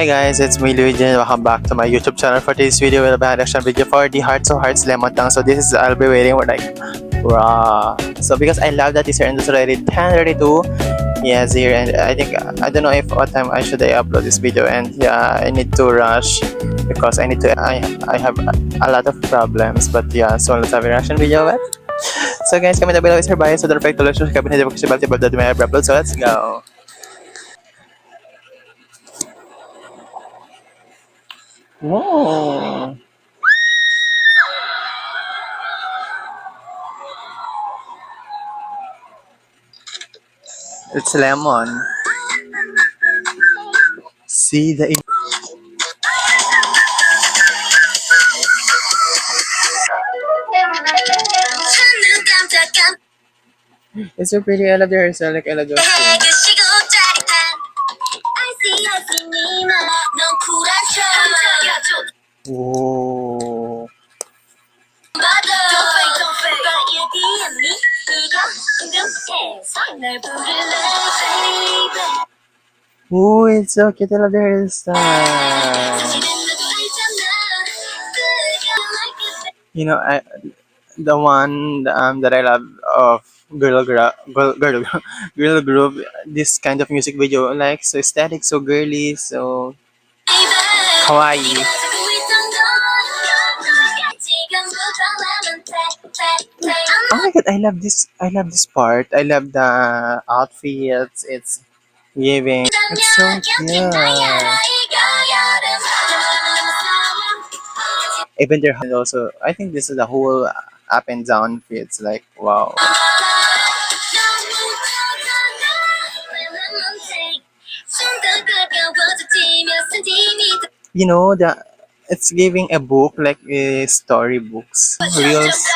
Hi guys, it's me Luigi and welcome back to my YouTube channel. For today's video, we'll have a reaction video for the Hearts to Hearts Lemon Tang. So this is, I'll be waiting for like, raw. So because I love that teaser and it's already 10:32. Yes, here, and I think, I don't know if what time I should I upload this video, and yeah, I need to rush because I have a lot of problems, but yeah, so let's have a reaction video. So guys, comment down below is your bias, so don't forget to like, subscribe, and hit the notification bell to my upload. So let's go. Whoa. It's lemon. See the. It's so pretty. I love the hairstyle. Like I love those two. Whoa. Oh, it's so cute. I love the hairstyle. You know, the one that I love of girl group. This kind of music video, like so aesthetic, so girly, so kawaii. Oh my god, I love this. I love this part. I love the outfits. It's giving. It's so cute. Even their and also, I think this is the whole up and down fits. Like wow. You know the. It's giving a book like story books. Reels.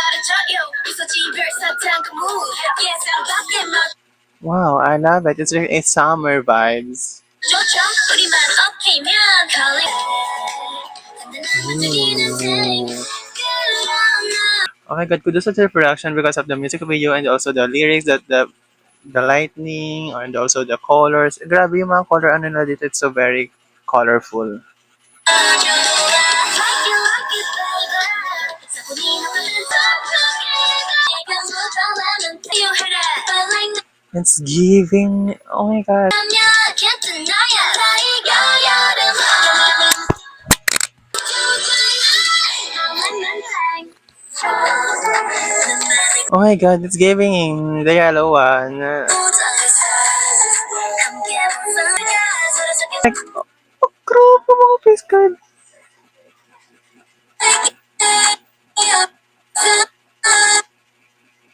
Wow, I love it. It's like a summer vibes. Ooh. Oh my god, kudos to the production because of the music video and also the lyrics, that the lightning and also the colors. Grabe yung mga color ano nila dito. It's so very colorful. It's giving. Oh my god. Oh my god, it's giving the yellow one. Like, oh, grabe mga face card.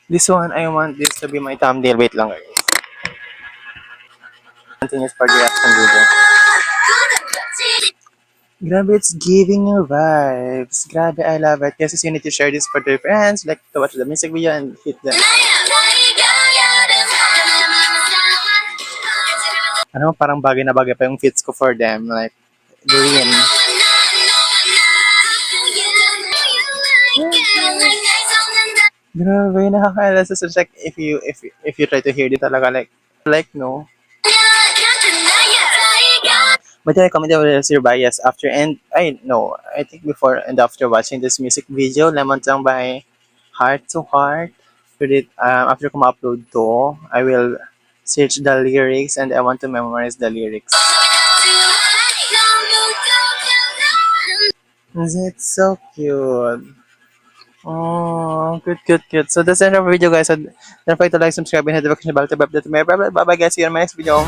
This one, I want this to be my thumbnail. Wait lang guys. Continuous for the reaction video. Grabe, it's giving you vibes. Grabe, I love it. Yes, you need to share this for your friends, like to watch the music video and hit the. Ano, parang bagay na bagay pa yung fits ko for them. Like, green. Grabe, nakaka-alas. So, check if you try to hear it talaga, like no. But I comment down your bias after, and I know, I think before and after watching this music video, Lemon Tang by Heart to Heart. After ko ma-upload to, I will search the lyrics and I want to memorize the lyrics. It's so cute. Oh, cute. So that's the end of the video, guys. So don't forget to like, subscribe, and hit the notification bell to be updated to my bye bye guys. See you in my next video.